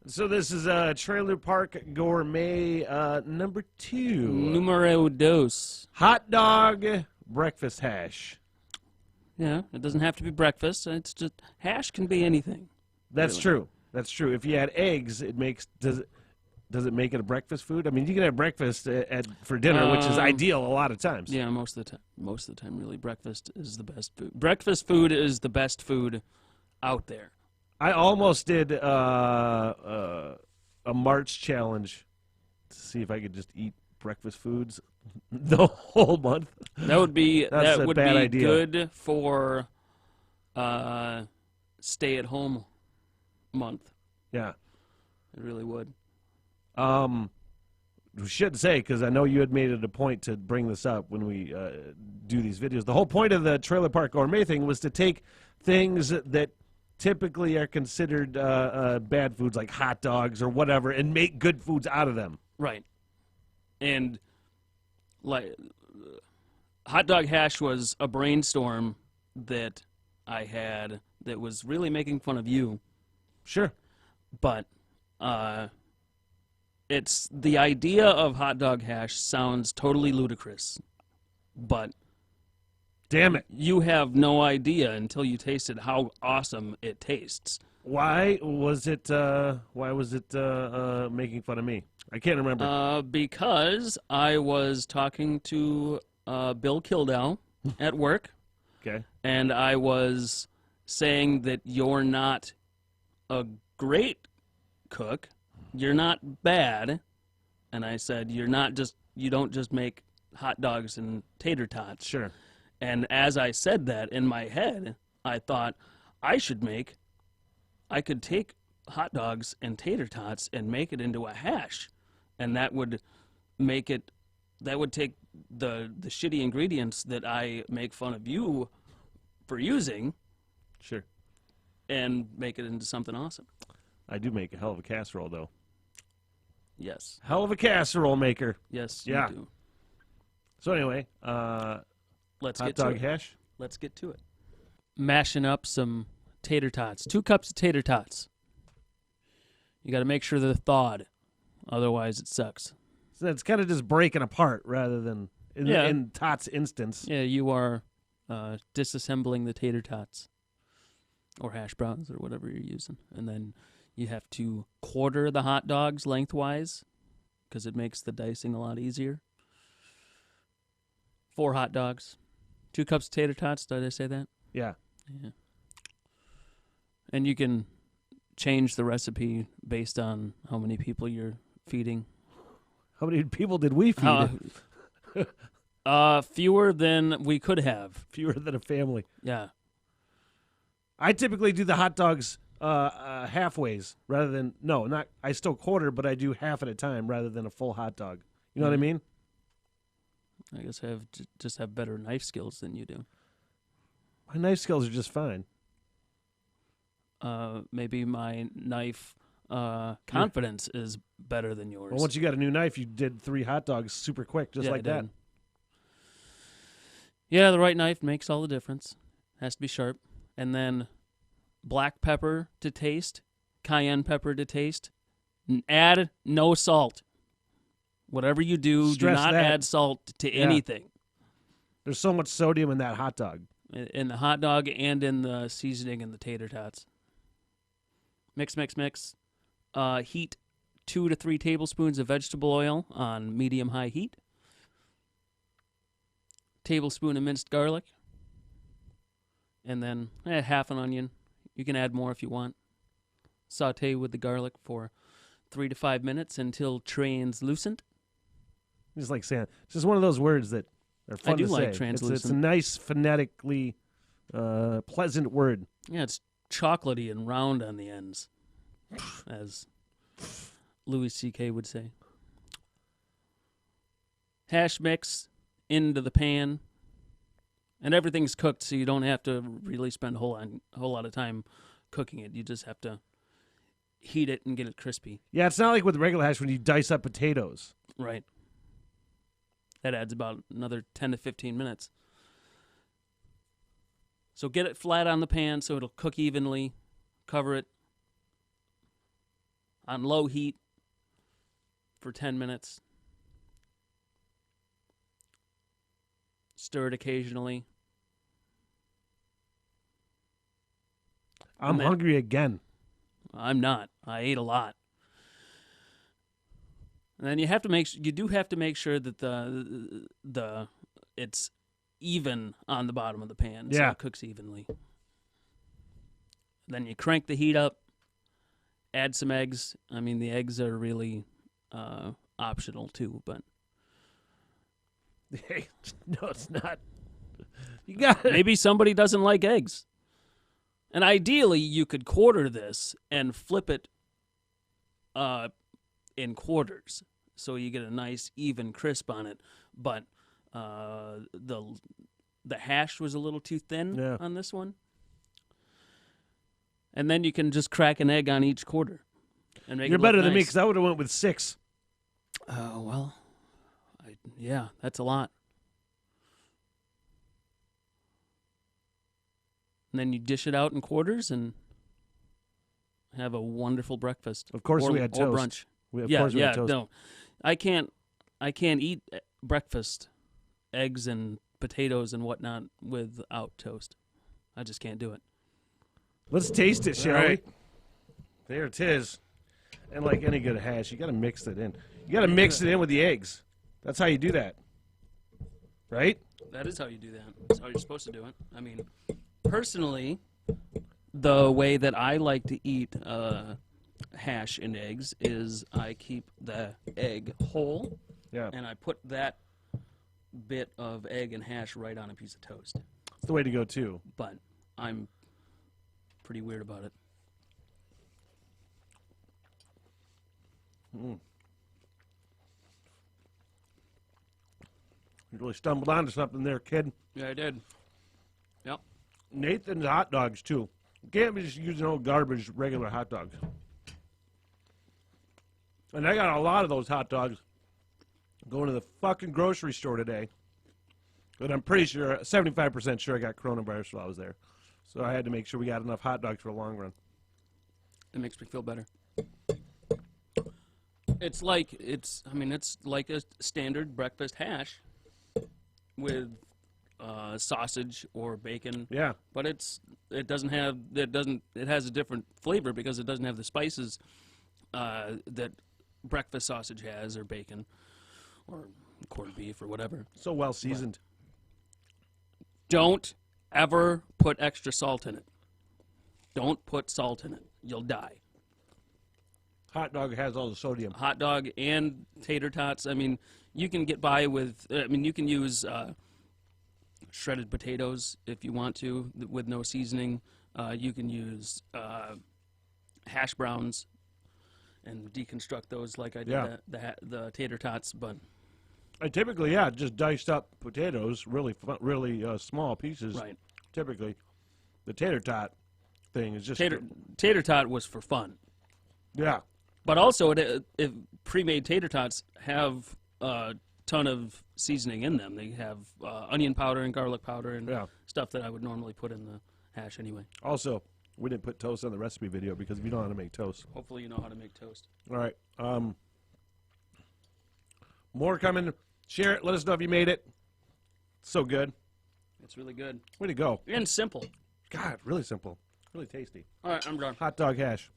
So this is Trailer Park Gourmet number 2. Numero dos. Hot dog breakfast hash. Yeah, it doesn't have to be breakfast. It's just hash can be anything. That's Really. true. That's true. If you add eggs, it makes does it make it a breakfast food? I mean, you can have breakfast for dinner, which is ideal a lot of times. Yeah, most of the time. Most of the time, really, breakfast is the best food. Breakfast food is the best food out there. I almost did a March challenge to see if I could just eat breakfast foods the whole month. That would be That's a bad idea. Good for stay-at-home month. Yeah. It really would. We should say, because I know you had made it a point to bring this up when we do these videos. The whole point of the Trailer Park Gourmet thing was to take things that typically are considered bad foods, like hot dogs or whatever, and make good foods out of them. Right. And like hot dog hash was a brainstorm that I had that was really making fun of you. Sure. But it's the idea of hot dog hash sounds totally ludicrous. But damn it, you have no idea until you taste it how awesome it tastes. Why was it making fun of me? I can't remember. Because I was talking to Bill Kildow at work. Okay. And I was saying that you're not a great cook. You're not bad. And I said you don't just make hot dogs and tater tots. Sure. And as I said that in my head, I thought I could take hot dogs and tater tots and make it into a hash. And that would take the shitty ingredients that I make fun of you for using. Sure. And make it into something awesome. I do make a hell of a casserole, though. Yes. Hell of a casserole maker. Yes, yeah. You do. So anyway, let's hot get to dog it. hash. Let's get to it. Mashing up some tater tots. 2 cups of tater tots. You got to make sure they're thawed. Otherwise, it sucks. So it's kind of just breaking apart rather than in Tot's instance. Yeah, you are disassembling the tater tots or hash browns or whatever you're using. And then you have to quarter the hot dogs lengthwise because it makes the dicing a lot easier. 4 hot dogs. 2 cups of tater tots. Did I say that? Yeah. Yeah. And you can change the recipe based on how many people you're feeding. How many people did we feed? Fewer than we could have. Fewer than a family. Yeah. I typically do the hot dogs halfways rather than I still quarter, but I do half at a time rather than a full hot dog. You know what I mean? I guess I just have better knife skills than you do. My knife skills are just fine. Maybe my knife confidence is better than yours. Well, once you got a new knife, you did 3 hot dogs super quick, just like that. Yeah, the right knife makes all the difference. Has to be sharp. And then black pepper to taste, cayenne pepper to taste. Add no salt. Whatever you do, do not add salt to anything. There's so much sodium in that hot dog. In the hot dog and in the seasoning and the tater tots. Mix, mix, mix. Heat 2 to 3 tablespoons of vegetable oil on medium-high heat. Tablespoon of minced garlic. And then half an onion. You can add more if you want. Saute with the garlic for 3 to 5 minutes until translucent. Just like saying, it's just one of those words that are fun to say. I do like translucent. It's a nice, phonetically pleasant word. Yeah, it's chocolatey and round on the ends, as Louis C.K. would say. Hash mix into the pan, and everything's cooked, so you don't have to really spend a whole lot of time cooking it. You just have to heat it and get it crispy. Yeah, it's not like with regular hash when you dice up potatoes. Right. That adds about another 10 to 15 minutes. So get it flat on the pan so it'll cook evenly. Cover it. on low heat for 10 minutes. Stir it occasionally. I'm hungry again. I'm not. I ate a lot. And then you do have to make sure that the it's even on the bottom of the pan, so it cooks evenly. Then you crank the heat up. Add some eggs. I mean, the eggs are really optional too, but Hey, no, it's not. You got it. maybe somebody doesn't like eggs. And ideally, you could quarter this and flip it in quarters, so you get a nice even crisp on it. But the hash was a little too thin on this one. And then you can just crack an egg on each quarter. And make You're it look better than me nice. because I would have went with 6. Well, yeah, that's a lot. And then you dish it out in quarters and have a wonderful breakfast. Of course, we had or toast. brunch. Of course we had toast. No, I can't eat breakfast, eggs and potatoes and whatnot without toast. I just can't do it. Let's taste it, shall right. we? There it is. And like any good hash, you got to mix it in. You got to mix it in with the eggs. That's how you do that. Right? That is how you do that. That's how you're supposed to do it. I mean, personally, the way that I like to eat hash and eggs is I keep the egg whole, and I put that bit of egg and hash right on a piece of toast. It's the way to go, too. But I'm pretty weird about it. You really stumbled onto something there, kid. Yeah, I did. Yep. Nathan's hot dogs, too. You can't be just using old garbage regular hot dogs. And I got a lot of those hot dogs going to the fucking grocery store today. But I'm pretty sure, 75% sure I got coronavirus while I was there. So I had to make sure we got enough hot dogs for the long run. It makes me feel better. It's like a standard breakfast hash with sausage or bacon. Yeah. But it has a different flavor because it doesn't have the spices that breakfast sausage has, or bacon, or corned beef, or whatever. So well seasoned. Don't ever put extra salt in it. Don't put salt in it. You'll die. Hot dog has all the sodium. Hot dog and tater tots. I mean, you can get by with, you can use shredded potatoes if you want to with no seasoning. You can use hash browns and deconstruct those like I did the tater tots. But I typically, just diced up potatoes, really small pieces. right. Typically, the tater tot thing is just Tater tot was for fun. Yeah. But also, if pre-made tater tots have a ton of seasoning in them. They have onion powder and garlic powder and stuff that I would normally put in the hash anyway. Also, we didn't put toast on the recipe video because we don't know how to make toast. Hopefully you know how to make toast. All right. More coming. Share it. Let us know if you made it. So good. It's really good. Way to go. And simple. God, really simple. Really tasty. All right, I'm done. Hot dog hash.